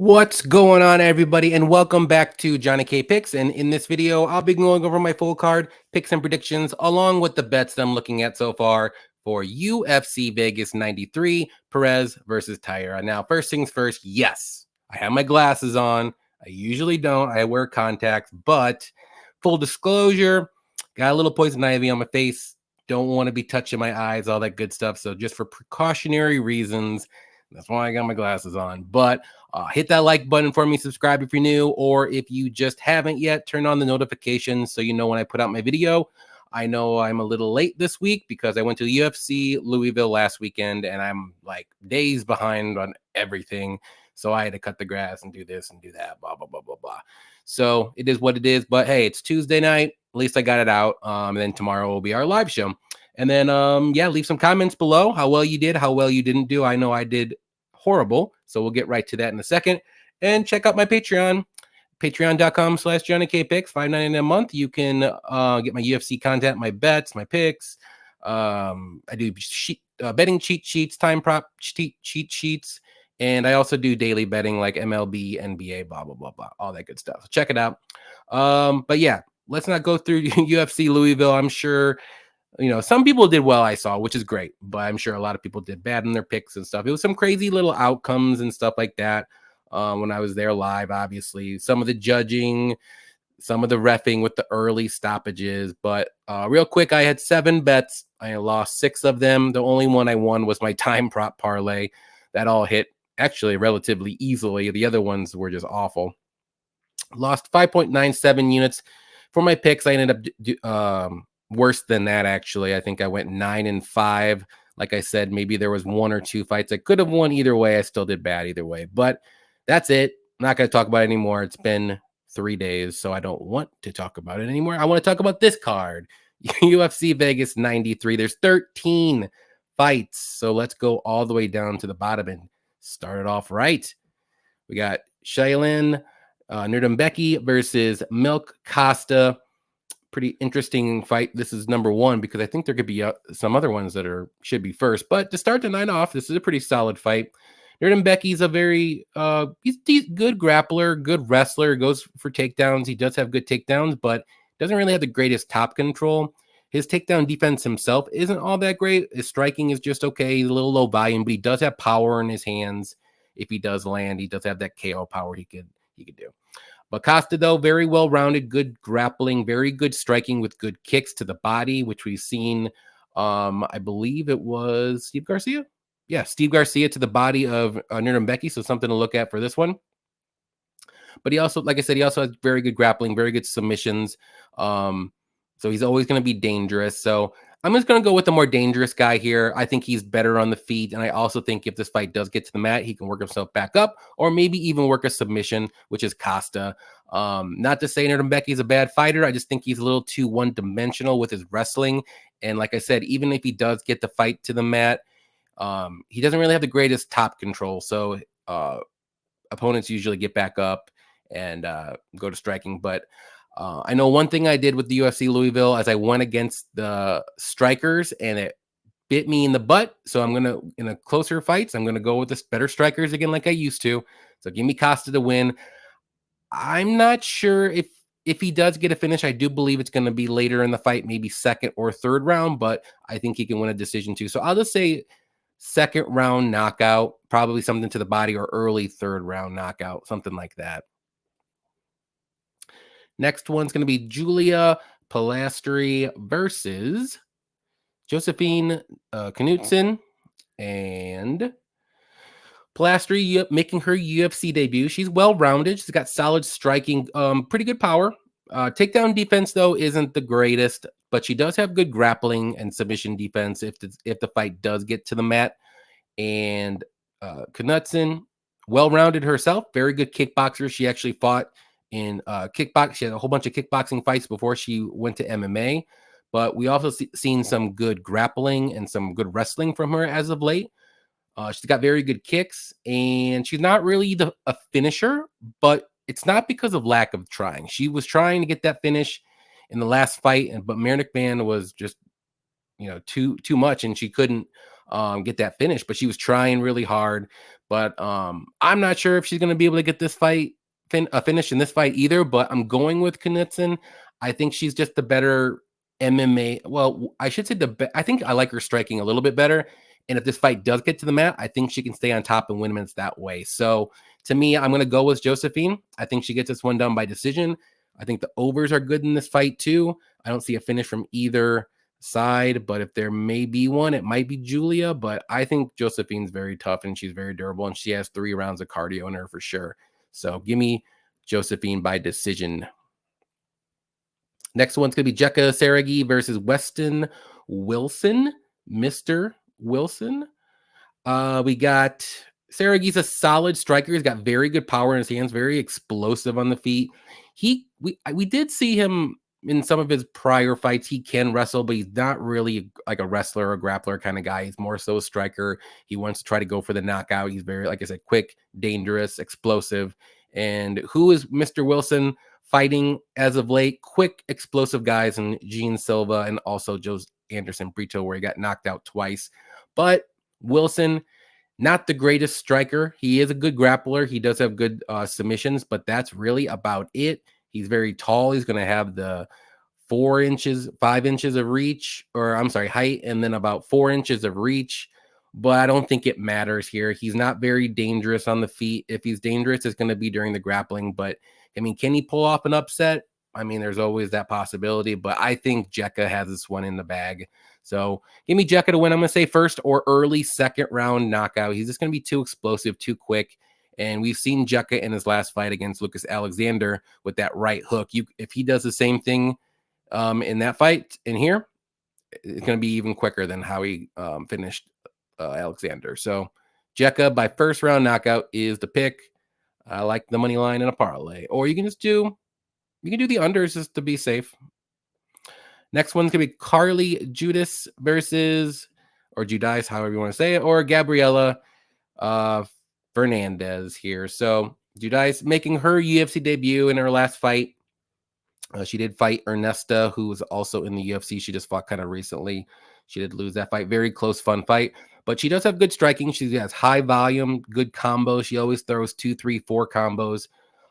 What's going on, everybody, and welcome back to Johnny K Picks. And in this video, I'll be going over my full card picks and predictions, along with the bets that I'm looking at so far for UFC Vegas 93, Perez versus Taira. Now, first things first, yes, I have my glasses on. I usually don't. I wear contacts, but full disclosure, got a little poison ivy on my face. Don't want to be touching my eyes, all that good stuff. So just for precautionary reasons, that's why I got my glasses on. But hit that like button for me, subscribe if you're new, or if you just haven't yet, turn on the notifications so you know when I put out my video. I know I'm a little late this week because I went to UFC Louisville last weekend and I'm like days behind on everything. So I had to cut the grass and do this and do that, blah, blah, blah, blah, blah. So it is what it is. But hey, it's Tuesday night. At least I got it out. And then tomorrow will be our live show. And then, yeah, leave some comments below how well you did, how well you didn't do. I know I did horrible, so we'll get right to that in a second. And check out my Patreon, patreon.com/JohnnyKpicks, $5.99 a month. You can get my UFC content, my bets, my picks. I do betting cheat sheets, time prop cheat sheets, and I also do daily betting like MLB, NBA, blah, blah, blah, blah, all that good stuff. So check it out. But yeah, let's not go through UFC Louisville. I'm sure some people did well, I saw, which is great, but I'm sure a lot of people did bad in their picks and stuff. It was some crazy little outcomes and stuff like that when I was there live, obviously. Some of the judging, some of the reffing with the early stoppages. But real quick, I had 7 bets. I lost 6 of them. The only one I won was my time prop parlay. That all hit actually relatively easily. The other ones were just awful. Lost 5.97 units. For my picks, I ended up worse than that, actually. I think I went 9-5. Like I said, maybe there was 1 or 2 fights I could have won either way. I still did bad either way. But that's it. I'm not going to talk about it anymore. It's been 3 days, so I don't want to talk about it anymore. I want to talk about this card, UFC Vegas 93. There's 13 fights, so let's go all the way down to the bottom and start it off right. We got Shailin Nuerdanbieke versus Milk Costa. Pretty interesting fight. This is number 1 because I think there could be some other ones that should be first. But to start the night off, this is a pretty solid fight. Nuerdanbieke is a very he's good grappler, good wrestler, goes for takedowns. He does have good takedowns, but doesn't really have the greatest top control. His takedown defense himself isn't all that great. His striking is just okay. He's a little low volume, but he does have power in his hands. If he does land, he does have that KO power he could do. But Costa, though, very well-rounded, good grappling, very good striking with good kicks to the body, which we've seen, I believe it was Steve Garcia? Yeah, Steve Garcia to the body of Nuerdanbieke, so something to look at for this one. But he also, like I said, he also has very good grappling, very good submissions. So he's always going to be dangerous. So I'm just going to go with the more dangerous guy here. I think he's better on the feet. And I also think if this fight does get to the mat, he can work himself back up or maybe even work a submission, which is Costa. Not to say Nuerdanbieke is a bad fighter. I just think he's a little too one-dimensional with his wrestling. And like I said, even if he does get the fight to the mat, he doesn't really have the greatest top control. So opponents usually get back up and go to striking. But I know one thing I did with the UFC Louisville as I went against the strikers and it bit me in the butt. So I'm going to, in a closer fights, I'm going to go with the better strikers again, like I used to. So give me Costa to win. I'm not sure if he does get a finish. I do believe it's going to be later in the fight, maybe 2nd or 3rd round, but I think he can win a decision too. So I'll just say 2nd round knockout, probably something to the body, or early 3rd round knockout, something like that. Next one's going to be Julia Polastri versus Josephine Knutsson. And Polastri making her UFC debut. She's well-rounded. She's got solid striking, pretty good power. Takedown defense, though, isn't the greatest, but she does have good grappling and submission defense if the fight does get to the mat. And Knutsson, well-rounded herself, very good kickboxer. She actually fought in kickbox. She had a whole bunch of kickboxing fights before she went to MMA. But we also seen some good grappling and some good wrestling from her as of late. She's got very good kicks, and she's not really a finisher, but it's not because of lack of trying. She was trying to get that finish in the last fight, but Mary McMahon was just, too much, and she couldn't get that finish, but she was trying really hard. But I'm not sure if she's going to be able to get this fight finish in this fight either. But I'm going with Knutsson. I think she's just the better MMA. Well, I should say I think I like her striking a little bit better. And if this fight does get to the mat, I think she can stay on top and win minutes that way. So to me, I'm going to go with Josephine. I think she gets this one done by decision. I think the overs are good in this fight too. I don't see a finish from either side, but if there may be one, it might be Julia. But I think Josephine's very tough and she's very durable, and she has 3 rounds of cardio in her for sure. So give me Josephine by decision. Next one's going to be Jekka Saragih versus Weston Wilson. Mr. Wilson. We got Saragih's a solid striker. He's got very good power in his hands, very explosive on the feet. We did see him in some of his prior fights. He can wrestle, but he's not really like a wrestler or grappler kind of guy. He's more so a striker. He wants to try to go for the knockout. He's very, like I said, quick, dangerous, explosive. And who is Mr. Wilson fighting as of late? Quick, explosive guys, and Gene Silva and also Joe Anderson Brito, where he got knocked out twice. But Wilson, not the greatest striker. He is a good grappler. He does have good submissions, but that's really about it. He's very tall. He's going to have the 5 inches of reach, or I'm sorry, height, and then about 4 inches of reach. But I don't think it matters here. He's not very dangerous on the feet. If he's dangerous, it's going to be during the grappling. But I mean, can he pull off an upset? I mean, there's always that possibility, but I think Jekka has this one in the bag. So give me Jekka to win. I'm going to say first or early second round knockout. He's just going to be too explosive, too quick. And we've seen Jekka in his last fight against Lucas Alexander with that right hook. If he does the same thing in that fight in here, it's going to be even quicker than how he finished Alexander. So Jekka by first round knockout is the pick. I like the money line in a parlay. Or you can do the unders just to be safe. Next one's going to be Carly Judice versus, or Judice, however you want to say it, or Gabriela Fernandes here. So Judice making her UFC debut in her last fight. She did fight Ernesta, who was also in the UFC. She just fought kind of recently. She did lose that fight. Very close, fun fight. But she does have good striking. She has high volume, good combos. She always throws 2, 3, 4 combos.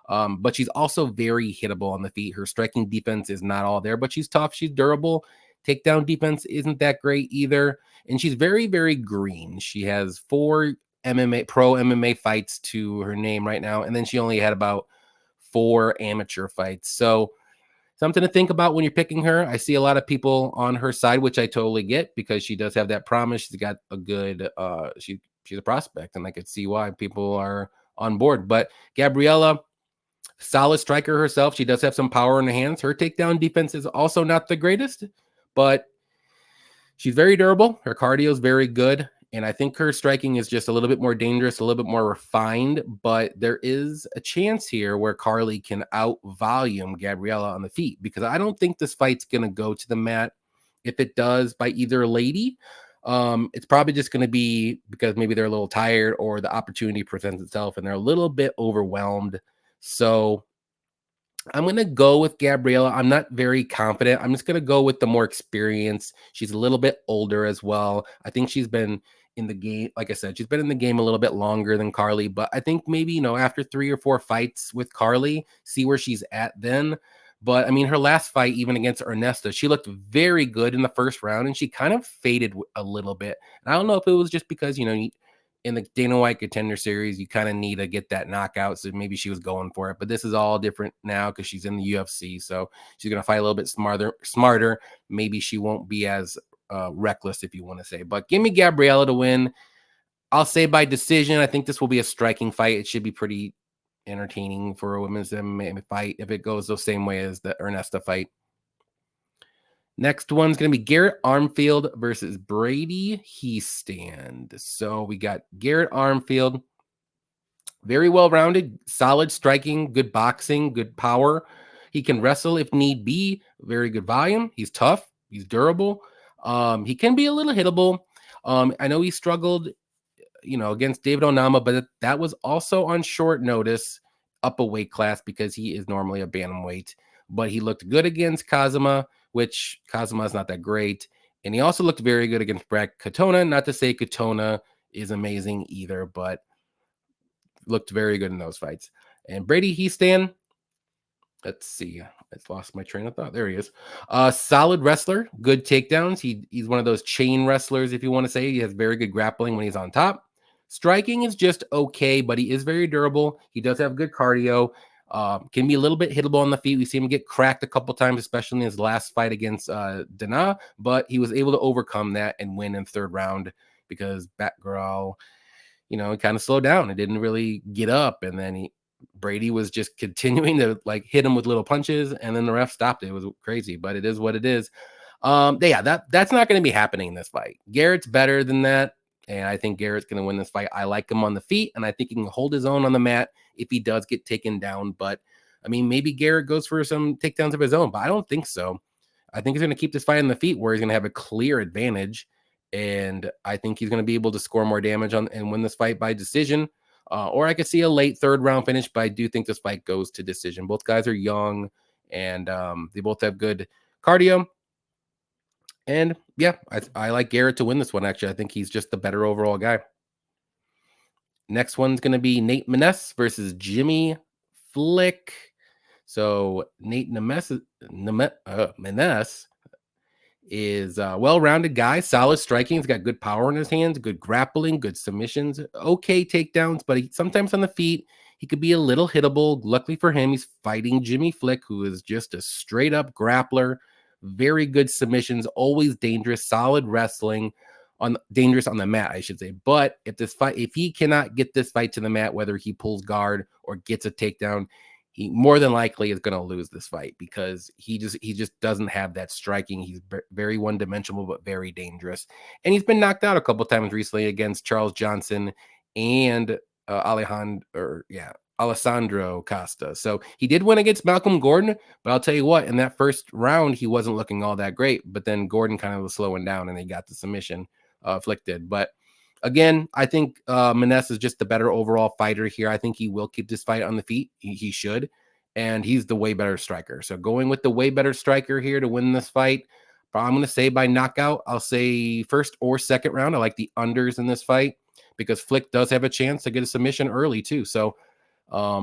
But she's also very hittable on the feet. Her striking defense is not all there, but she's tough. She's durable. Takedown defense isn't that great either. And she's very, very green. She has 4 pro MMA fights to her name right now. And then she only had about 4 amateur fights. So something to think about when you're picking her. I see a lot of people on her side, which I totally get because she does have that promise. She's got a good, she's a prospect, and I could see why people are on board. But Gabriela, solid striker herself. She does have some power in her hands. Her takedown defense is also not the greatest, but she's very durable. Her cardio is very good. And I think her striking is just a little bit more dangerous, a little bit more refined. But there is a chance here where Carly can out-volume Gabriela on the feet, because I don't think this fight's going to go to the mat. If it does by either lady, it's probably just going to be because maybe they're a little tired or the opportunity presents itself and they're a little bit overwhelmed. So I'm going to go with Gabriela. I'm not very confident. I'm just going to go with the more experience. She's a little bit older as well. I think she's been in the game. Like I said, she's been in the game a little bit longer than Carly, but I think maybe, after 3 or 4 fights with Carly, see where she's at then. But I mean, her last fight, even against Ernesta, she looked very good in the first round and she kind of faded a little bit. And I don't know if it was just because, in the Dana White Contender Series, you kind of need to get that knockout. So maybe she was going for it. But this is all different now because she's in the UFC. So she's going to fight a little bit smarter. Maybe she won't be as reckless, if you want to say. But give me Gabriela to win. I'll say by decision. I think this will be a striking fight. It should be pretty entertaining for a women's MMA fight if it goes the same way as the Ernesta fight. Next one's going to be Garrett Armfield versus Brady Hiestand. So we got Garrett Armfield, very well-rounded, solid striking, good boxing, good power. He can wrestle if need be, very good volume. He's tough. He's durable. He can be a little hittable. I know he struggled, against David Onama, but that was also on short notice, up a weight class because he is normally a bantamweight. But he looked good against Kazama, which Kazama is not that great. And he also looked very good against Brad Katona. Not to say Katona is amazing either, but looked very good in those fights. And Brady Hiestand, let's see. I lost my train of thought. There he is. Solid wrestler, good takedowns. He's one of those chain wrestlers, if you want to say. He has very good grappling when he's on top. Striking is just okay, but he is very durable. He does have good cardio. Can be a little bit hittable on the feet. We see him get cracked a couple times, especially in his last fight against Dana, but he was able to overcome that and win in third round because Batgirl, he kind of slowed down. It didn't really get up, and then Brady was just continuing to like hit him with little punches, and then the ref stopped it. It was crazy, but it is what it is. That's not going to be happening in this fight. Garrett's better than that, and I think Garrett's going to win this fight. I like him on the feet, and I think he can hold his own on the mat if he does get taken down. But I mean, maybe Garrett goes for some takedowns of his own, but I don't think so. I think he's going to keep this fight on the feet where he's going to have a clear advantage, and I think he's going to be able to score more damage on and win this fight by decision. Or I could see a late third round finish, but I do think this fight goes to decision. Both guys are young, and they both have good cardio. And yeah, I like Garrett to win this one, actually. I think he's just the better overall guy. Next one's going to be Nate Maness versus Jimmy Flick. So Nate Maness is a well-rounded guy, solid striking. He's got good power in his hands, good grappling, good submissions, okay takedowns, but sometimes on the feet, he could be a little hittable. Luckily for him, he's fighting Jimmy Flick, who is just a straight-up grappler, very good submissions, always dangerous, solid wrestling, dangerous on the mat, I should say. But if he cannot get this fight to the mat, whether he pulls guard or gets a takedown, he more than likely is going to lose this fight because he just doesn't have that striking. He's very one-dimensional, but very dangerous. And he's been knocked out a couple times recently against Charles Johnson and Alessandro Costa. So he did win against Malcolm Gordon, but I'll tell you what, in that first round, he wasn't looking all that great. But then Gordon kind of was slowing down and he got the submission afflicted. But again, I think Maness is just the better overall fighter here. I think he will keep this fight on the feet. He should. And he's the way better striker. So going with the way better striker here to win this fight, but I'm going to say by knockout. I'll say first or second round. I like the unders in this fight because Flick does have a chance to get a submission early too. So, I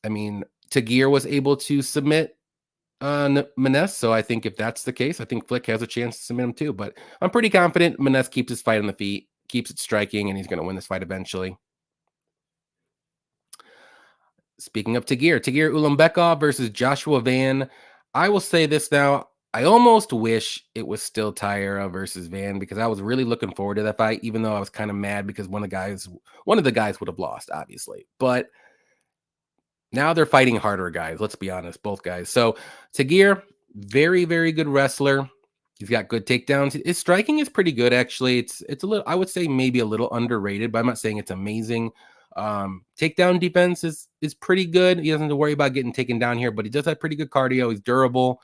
mean, Tagir was able to submit Maness, so I think if that's the case, I think Flick has a chance to submit him too. But I'm pretty confident Maness keeps his fight on the feet, keeps it striking, and he's going to win this fight eventually. Speaking of Tagir Ulanbekov versus Joshua Van. I will say this now. I almost wish it was still Taira versus Van because I was really looking forward to that fight, even though I was kind of mad because one of the guys would have lost, obviously. But now they're fighting harder guys. Let's be honest, both guys. So Tagir, very, very good wrestler. He's got good takedowns. His striking is pretty good, actually. It's a little, I would say maybe a little underrated, but I'm not saying it's amazing. Takedown defense is pretty good. He doesn't have to worry about getting taken down here, but he does have pretty good cardio. He's durable.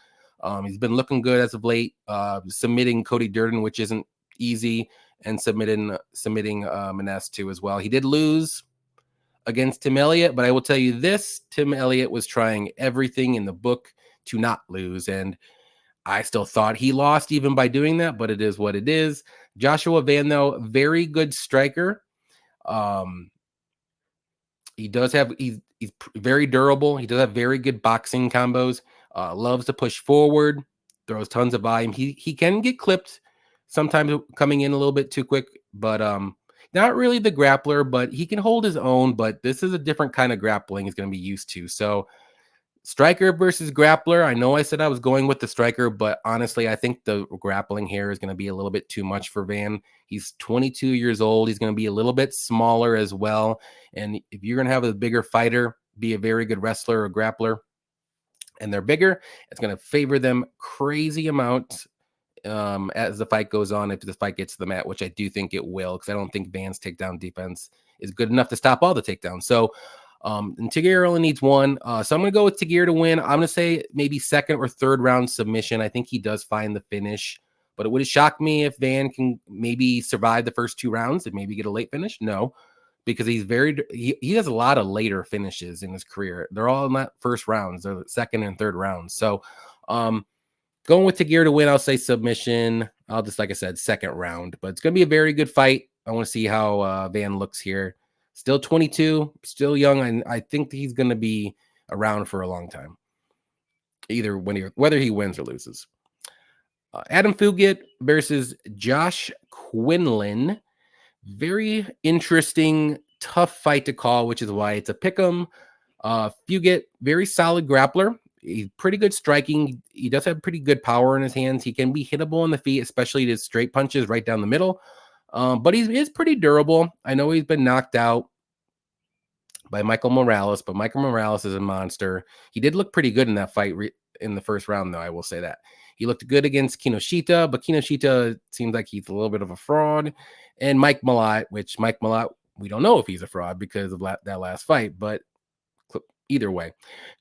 He's been looking good as of late. Submitting Cody Durden, which isn't easy, and submitting Maness too as well. He did lose against Tim Elliott, but I will tell you this: Tim Elliott was trying everything in the book to not lose, and I still thought he lost even by doing that, but it is what it is. Joshua Van, though, very good striker. He's very durable. He does have very good boxing combos. Loves to push forward, throws tons of volume. He can get clipped sometimes coming in a little bit too quick, but not really the grappler, but he can hold his own. But this is a different kind of grappling he's going to be used to. So striker versus grappler. I know I said I was going with the striker, but honestly, I think the grappling here is going to be a little bit too much for Van. He's 22 years old. He's going to be a little bit smaller as well. And if you're going to have a bigger fighter, be a very good wrestler or grappler, and they're bigger, it's going to favor them crazy amounts as the fight goes on, if the fight gets to the mat, which I do think it will, because I don't think Van's takedown defense is good enough to stop all the takedowns. So and Tagir only needs one. So I'm going to go with Tagir to win. I'm going to say maybe second or third round submission. I think he does find the finish, but it would shock me if Van can maybe survive the first 2 rounds and maybe get a late finish. No, because he has a lot of later finishes in his career. They're all in that first rounds, or second and third rounds. So Going with Taira to win, I'll say submission. I'll just, like I said, second round. But it's going to be a very good fight. I want to see how Van looks here. Still 22, still young, and I think he's going to be around for a long time. Either whether he wins or loses. Adam Fugitt versus Josh Quinlan. Very interesting, tough fight to call, which is why it's a pick'em. Fugitt, very solid grappler. He's pretty good striking. He does have pretty good power in his hands. He can be hittable on the feet, especially his straight punches right down the middle. But he is pretty durable. I know he's been knocked out by Michael Morales, but Michael Morales is a monster. He did look pretty good in that fight in the first round, though. I will say that. He looked good against Kinoshita, but Kinoshita seems like he's a little bit of a fraud. And Mike Malott, we don't know if he's a fraud because of that last fight, but either way.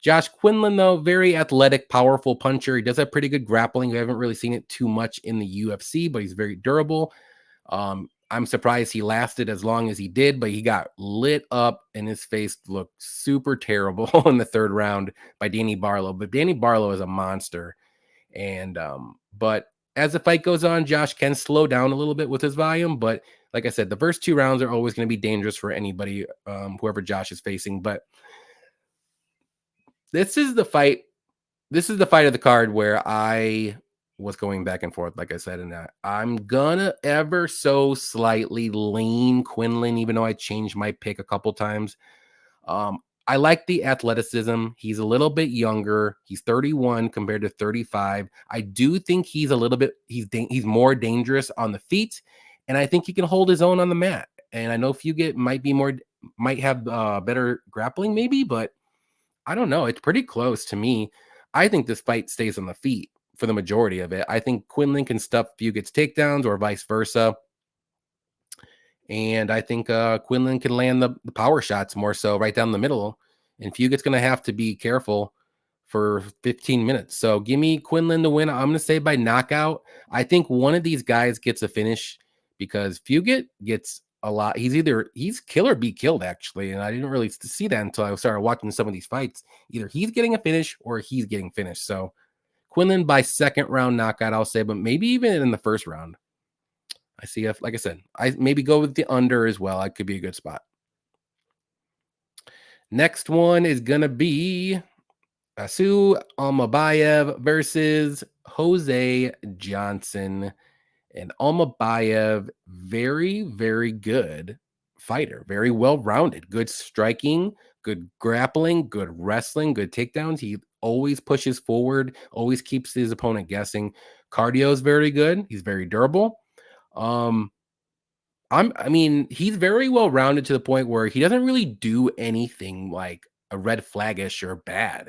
Josh Quinlan, though, very athletic, powerful puncher. He does have pretty good grappling. We haven't really seen it too much in the UFC, but he's very durable. I'm surprised he lasted as long as he did, but he got lit up and his face looked super terrible in the third round by Danny Barlow. But Danny Barlow is a monster. And but as the fight goes on, Josh can slow down a little bit with his volume. But like I said, the first two rounds are always going to be dangerous for anybody, whoever Josh is facing. But this is the fight. This is the fight of the card where I was going back and forth, like I said, and I'm gonna ever so slightly lean Quinlan, even though I changed my pick a couple times. I like the athleticism. He's a little bit younger. He's 31 compared to 35. I do think he's a little bit, he's more dangerous on the feet, and I think he can hold his own on the mat. And I know Fugitt might have better grappling maybe, but I don't know. It's pretty close to me. I think this fight stays on the feet for the majority of it. I think Quinlan can stuff Fugitt's takedowns or vice versa. And I think Quinlan can land the power shots more so right down the middle. And Fugitt's going to have to be careful for 15 minutes. So give me Quinlan to win. I'm going to say by knockout. I think one of these guys gets a finish because Fugitt gets a lot. He's kill or be killed, actually. And I didn't really see that until I started watching some of these fights. Either he's getting a finish or he's getting finished. So Quinlan by second round knockout, I'll say, but maybe even in the first round. I see if, like I said, I maybe go with the under as well. It could be a good spot. Next one is going to be Almabaev versus Jose Johnson. And Almabaev, very, very good fighter. Very well-rounded. Good striking, good grappling, good wrestling, good takedowns. He always pushes forward, always keeps his opponent guessing. Cardio is very good. He's very durable. He's very well rounded to the point where he doesn't really do anything like a red flaggish or bad.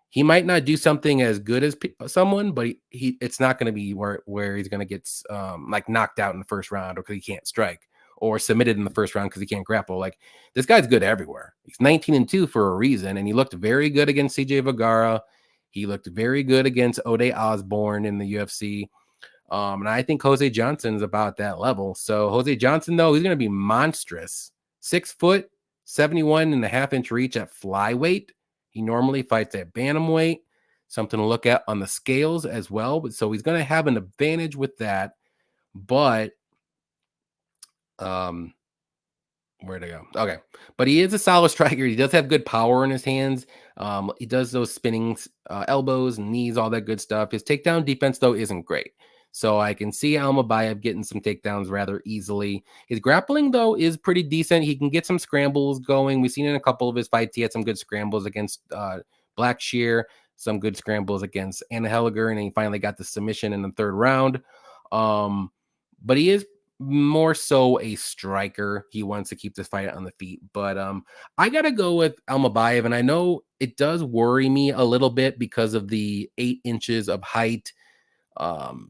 He might not do something as good as someone, but it's not going to be where he's going to get like knocked out in the first round or because he can't strike, or submitted in the first round because he can't grapple. Like, this guy's good everywhere. He's 19-2 for a reason, and he looked very good against CJ Vergara. He looked very good against Ode Osborne in the UFC. And I think Jose Johnson's about that level. So Jose Johnson, though, he's going to be monstrous. 6 foot, 71.5-inch reach at flyweight. He normally fights at bantamweight. Something to look at on the scales as well. But so he's going to have an advantage with that. But where'd I go? Okay. But he is a solid striker. He does have good power in his hands. He does those spinning elbows and knees, all that good stuff. His takedown defense, though, isn't great. So I can see Almabaev getting some takedowns rather easily. His grappling, though, is pretty decent. He can get some scrambles going. We've seen in a couple of his fights, he had some good scrambles against Blackshear, some good scrambles against Anna Helliger, and he finally got the submission in the third round. But he is more so a striker. He wants to keep this fight on the feet. But I got to go with Almabaev, and I know it does worry me a little bit because of the 8 inches of height.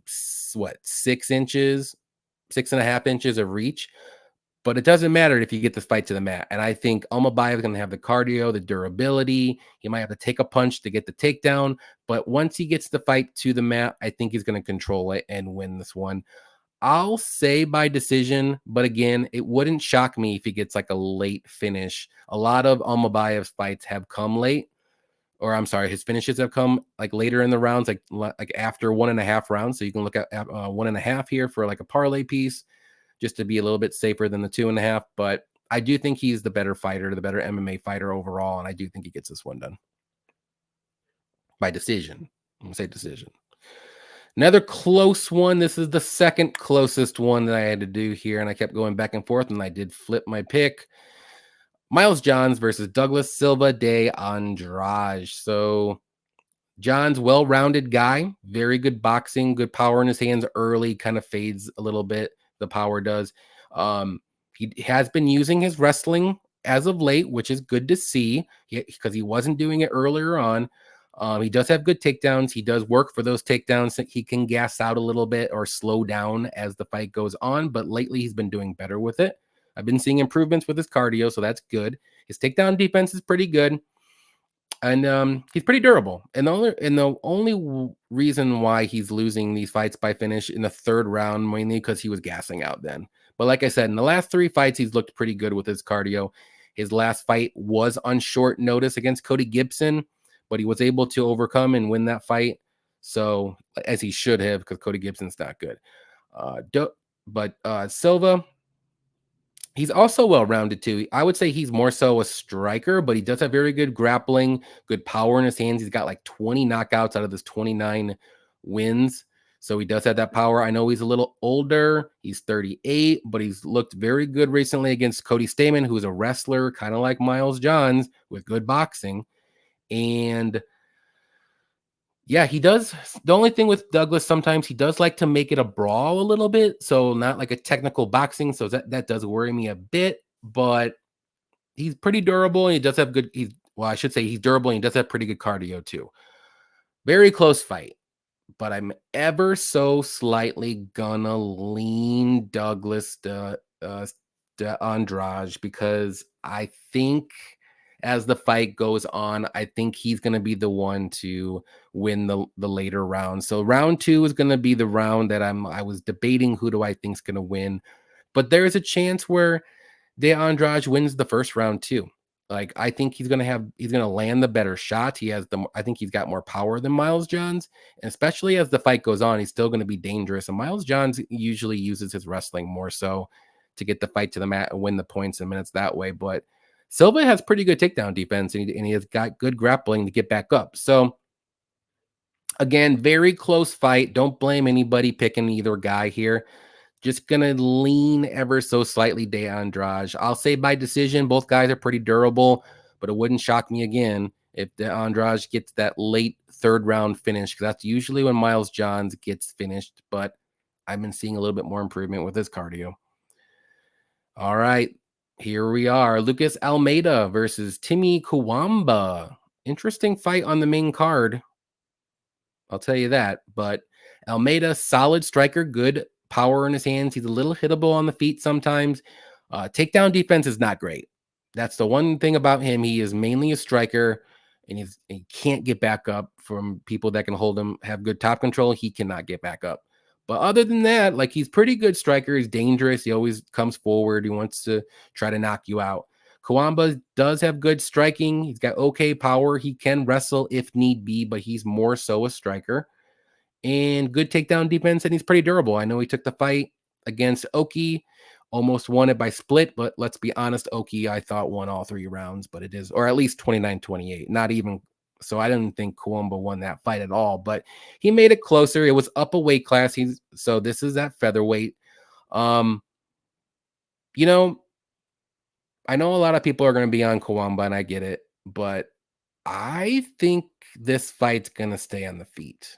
6 inches, 6.5 inches of reach, but it doesn't matter if you get this fight to the mat. And I think Almabaev is going to have the cardio, the durability. He might have to take a punch to get the takedown, but once he gets the fight to the mat, I think he's going to control it and win this one. I'll say by decision, but again, it wouldn't shock me if he gets like a late finish. A lot of Almabaev's fights have come late, or I'm sorry, his finishes have come like later in the rounds, like after 1.5 rounds. So you can look at 1.5 here for like a parlay piece, just to be a little bit safer than the 2.5. But I do think he's the better fighter, the better MMA fighter overall, and I do think he gets this one done by decision. I'm gonna say decision. Another close one. This is the second closest one that I had to do here, and I kept going back and forth, and I did flip my pick. Miles Johns versus Douglas Silva de Andrade. So John's well-rounded guy, very good boxing, good power in his hands early, kind of fades a little bit. The power does. He has been using his wrestling as of late, which is good to see because he wasn't doing it earlier on. He does have good takedowns. He does work for those takedowns. So he can gas out a little bit or slow down as the fight goes on, but lately he's been doing better with it. I've been seeing improvements with his cardio, so that's good. His takedown defense is pretty good. And he's pretty durable. And the only reason why he's losing these fights by finish in the third round, mainly because he was gassing out then. But like I said, in the last 3 fights, he's looked pretty good with his cardio. His last fight was on short notice against Cody Gibson, but he was able to overcome and win that fight. So, as he should have, because Cody Gibson's not good. Silva, he's also well-rounded too. I would say he's more so a striker, but he does have very good grappling, good power in his hands. He's got like 20 knockouts out of his 29 wins. So he does have that power. I know he's a little older. He's 38, but he's looked very good recently against Cody Stamann, who's a wrestler, kind of like Miles Johns, with good boxing. And yeah, he does. The only thing with Douglas, sometimes he does like to make it a brawl a little bit. So not like a technical boxing. So that does worry me a bit, but he's pretty durable. And he does have good, I should say he's durable and he does have pretty good cardio too. Very close fight, but I'm ever so slightly gonna lean Douglas to Andrade, because I think as the fight goes on, I think he's going to be the one to win the later round. So round 2 is going to be the round that I was debating who do I think is going to win, but there's a chance where De Andrade wins the first round too. Like I think he's going to land the better shot. I think he's got more power than Miles Johns, and especially as the fight goes on, he's still going to be dangerous. And Miles Johns usually uses his wrestling more so to get the fight to the mat and win the points and minutes that way. But Silva has pretty good takedown defense, and he has got good grappling to get back up. So, again, very close fight. Don't blame anybody picking either guy here. Just going to lean ever so slightly De Andrade. I'll say by decision, both guys are pretty durable, but it wouldn't shock me again if De Andrade gets that late third round finish, because that's usually when Miles Johns gets finished, but I've been seeing a little bit more improvement with his cardio. All right. Here we are. Lucas Almeida versus Timmy Cuamba. Interesting fight on the main card. I'll tell you that. But Almeida, solid striker, good power in his hands. He's a little hittable on the feet sometimes. Takedown defense is not great. That's the one thing about him. He is mainly a striker, and he can't get back up from people that can hold him, have good top control. He cannot get back up. But other than that, like, he's pretty good striker. He's dangerous. He always comes forward. He wants to try to knock you out. Cuamba does have good striking. He's got okay power. He can wrestle if need be, but he's more so a striker. And good takedown defense, and he's pretty durable. I know he took the fight against Oki, almost won it by split, but let's be honest, Oki, I thought, won all 3 rounds, but it is, or at least 29-28, not even. So I didn't think Cuamba won that fight at all, but he made it closer. It was up a weight class. So this is at featherweight. You know, I know a lot of people are going to be on Cuamba, and I get it, but I think this fight's going to stay on the feet.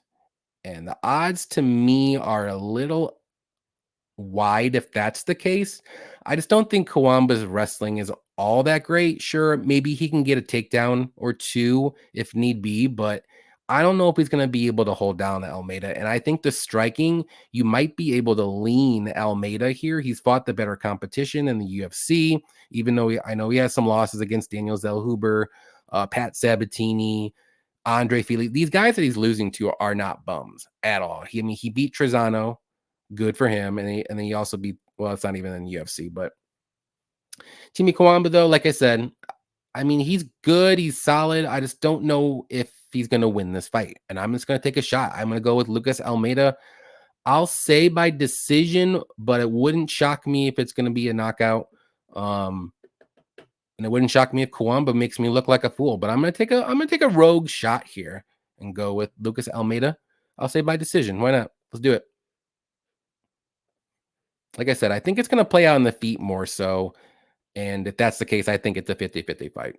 And the odds to me are a little wide if that's the case. I just don't think Cuamba's wrestling is all that great. Sure, maybe he can get a takedown or 2 if need be, but I don't know if he's going to be able to hold down Almeida. And I think the striking, you might be able to lean Almeida here. He's fought the better competition in the UFC, even though I know he has some losses against Daniel Zellhuber, Pat Sabatini, Andre Fili. These guys that he's losing to are not bums at all. He beat Trezano. Good for him. And then he also beat, well, it's not even in the UFC, but Timmy Cuamba, though, like I said, I mean, he's good. He's solid. I just don't know if he's going to win this fight. And I'm just going to take a shot. I'm going to go with Lucas Almeida. I'll say by decision, but it wouldn't shock me if it's going to be a knockout. And it wouldn't shock me if Cuamba makes me look like a fool. But I'm going to take a rogue shot here and go with Lucas Almeida. I'll say by decision. Why not? Let's do it. Like I said, I think it's going to play out on the feet more so. And if that's the case, I think it's a 50-50 fight.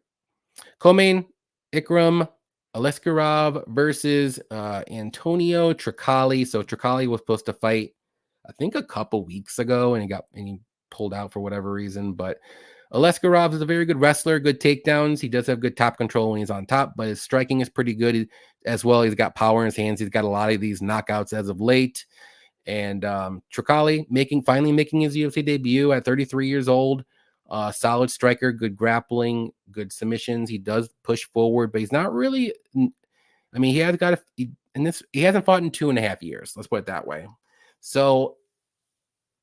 Co-main, Ikram Aliskerov versus Antonio Trocoli. So Trocoli was supposed to fight, I think, a couple weeks ago, and he pulled out for whatever reason. But Aliskerov is a very good wrestler, good takedowns. He does have good top control when he's on top, but his striking is pretty good as well. He's got power in his hands. He's got a lot of these knockouts as of late. And Trocoli finally making his UFC debut at 33 years old. Solid striker, good grappling, good submissions. He does push forward, but he's not really. I mean, he hasn't fought in 2.5 years. Let's put it that way. So,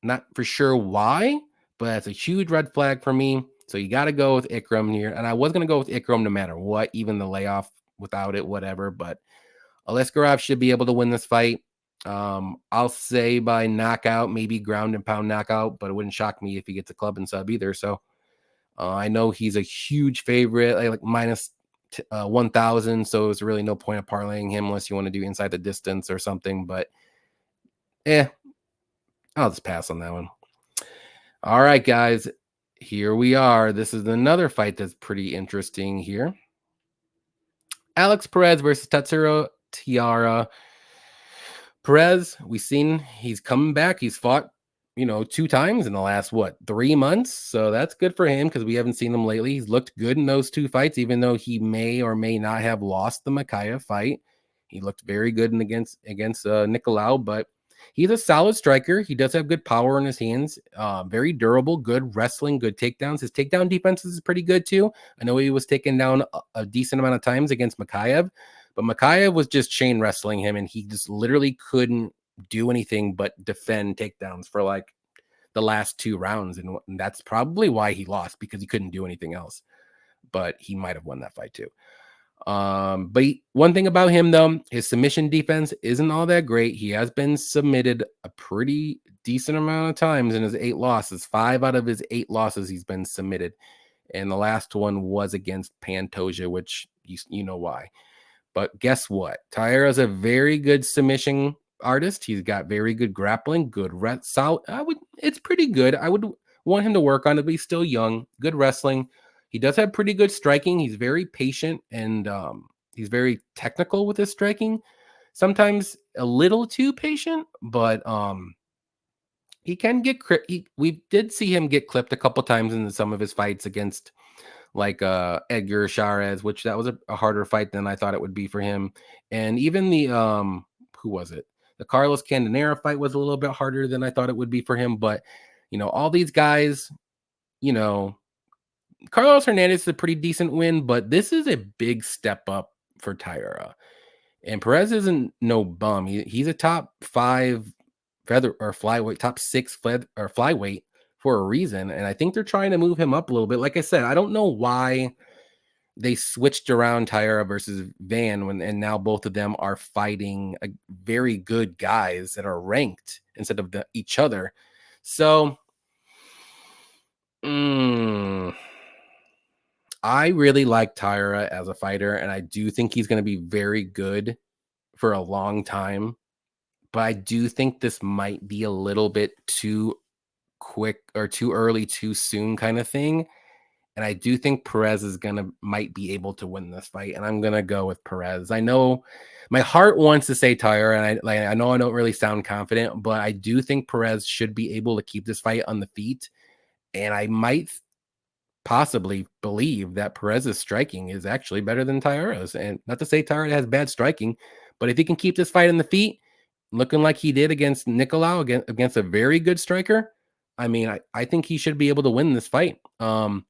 not for sure why, but that's a huge red flag for me. So you got to go with Ikram here, and I was going to go with Ikram no matter what, even the layoff without it, whatever. But Aliskerov should be able to win this fight. I'll say by knockout, maybe ground and pound knockout, but it wouldn't shock me if he gets a club and sub either. So I know he's a huge favorite, like minus 1,000. So there's really no point of parlaying him unless you want to do inside the distance or something. But I'll just pass on that one. All right, guys, here we are. This is another fight that's pretty interesting here. Alex Perez versus Tatsuro Taira. Perez, we've seen he's coming back. He's fought, 2 times in the last, 3 months? So that's good for him because we haven't seen him lately. He's looked good in those 2 fights, even though he may or may not have lost the Makayev fight. He looked very good against Nicolau, but he's a solid striker. He does have good power in his hands, very durable, good wrestling, good takedowns. His takedown defense is pretty good too. I know he was taken down a decent amount of times against Makayev, but Makayev was just chain wrestling him, and he just literally couldn't do anything but defend takedowns for like the last 2 rounds. And that's probably why he lost, because he couldn't do anything else. But he might have won that fight too. But one thing about him, though, his submission defense isn't all that great. He has been submitted a pretty decent amount of times in his 8 losses. 5 out of his 8 losses, he's been submitted. And the last one was against Pantoja, which you know why. But guess what? Taira is a very good submission artist. He's got very good grappling, good solid. It's pretty good. I would want him to work on it, but he's still young. Good wrestling. He does have pretty good striking. He's very patient, and he's very technical with his striking. Sometimes a little too patient, but he can get. We did see him get clipped a couple times in some of his fights against like Edgar Chavez, which that was a harder fight than I thought it would be for him. And even the who was it? The Carlos Candanera fight was a little bit harder than I thought it would be for him. But all these guys, Carlos Hernandez is a pretty decent win, but this is a big step up for Taira. And Perez isn't no bum. He's a top 5 feather or flyweight, top 6 or flyweight for a reason. And I think they're trying to move him up a little bit. Like I said, I don't know why they switched around Taira versus Van and now both of them are fighting very good guys that are ranked instead of each other. So I really like Taira as a fighter, and I do think he's going to be very good for a long time. But I do think this might be a little bit too quick or too early, too soon kind of thing. And I do think Perez might be able to win this fight, and I'm gonna go with Perez. I know my heart wants to say Taira, and I know I don't really sound confident, but I do think Perez should be able to keep this fight on the feet, and I might possibly believe that Perez's striking is actually better than Taira's. And not to say Taira has bad striking, but if he can keep this fight on the feet, looking like he did against Nicolau, against a very good striker, I mean, I think he should be able to win this fight. I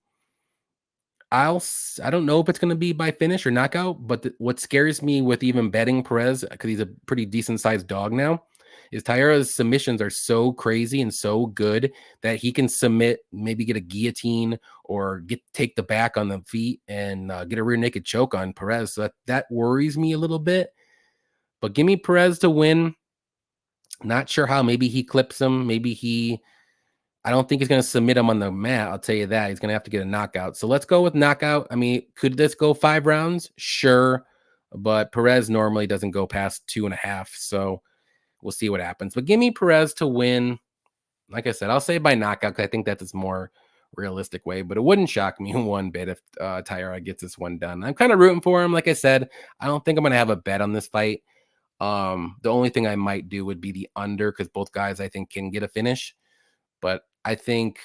don't know if it's going to be by finish or knockout, but what scares me with even betting Perez, because he's a pretty decent sized dog now, is Taira's submissions are so crazy and so good that he can submit, maybe get a guillotine or take the back on the feet and get a rear naked choke on Perez. So that worries me a little bit. But give me Perez to win. Not sure how. Maybe he clips him. I don't think he's going to submit him on the mat. I'll tell you that. He's going to have to get a knockout. So let's go with knockout. I mean, could this go 5 rounds? Sure. But Perez normally doesn't go past 2.5. So we'll see what happens. But give me Perez to win. Like I said, I'll say by knockout because I think that's a more realistic way. But it wouldn't shock me one bit if Taira gets this one done. I'm kind of rooting for him. Like I said, I don't think I'm going to have a bet on this fight. The only thing I might do would be the under because both guys I think can get a finish. But I think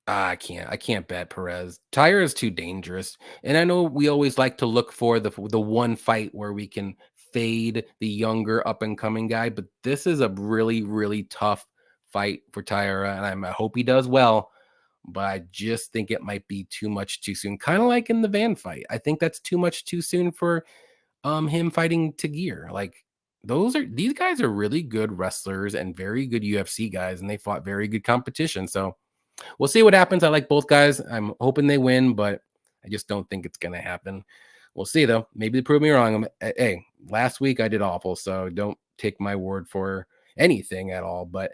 I can't bet Perez. Taira is too dangerous. And I know we always like to look for the one fight where we can fade the younger up and coming guy, but this is a really, really tough fight for Taira, and I hope he does well, but I just think it might be too much too soon. Kind of like in the Van fight. I think that's too much too soon for him fighting Tagir. Like these guys are really good wrestlers and very good UFC guys, and they fought very good competition. So we'll see what happens. I like both guys. I'm hoping they win, but I just don't think it's going to happen. We'll see, though. Maybe they prove me wrong. Hey, last week I did awful, so don't take my word for anything at all. But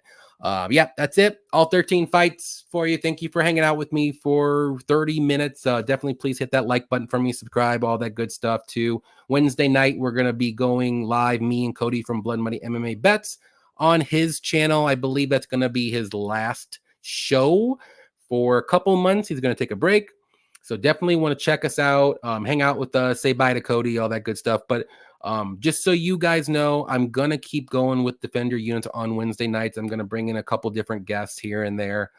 yeah, that's it. All 13 fights for you. Thank you for hanging out with me for 30 minutes. Definitely please hit that like button for me, subscribe, all that good stuff too. Wednesday night, we're going to be going live, me and Cody from Blood Money MMA Bets on his channel. I believe that's going to be his last show for a couple months. He's going to take a break. So definitely want to check us out, hang out with us, say bye to Cody, all that good stuff. But just so you guys know, I'm going to keep going with Defender Units on Wednesday nights. I'm going to bring in a couple different guests here and there,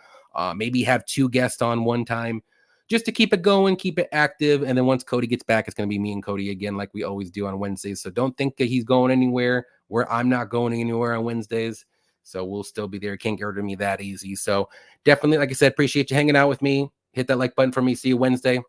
maybe have 2 guests on one time just to keep it going, keep it active. And then once Cody gets back, it's going to be me and Cody again, like we always do on Wednesdays. So don't think that he's going anywhere where I'm not going anywhere on Wednesdays. So we'll still be there. Can't get rid of me that easy. So definitely, like I said, appreciate you hanging out with me. Hit that like button for me. See you Wednesday.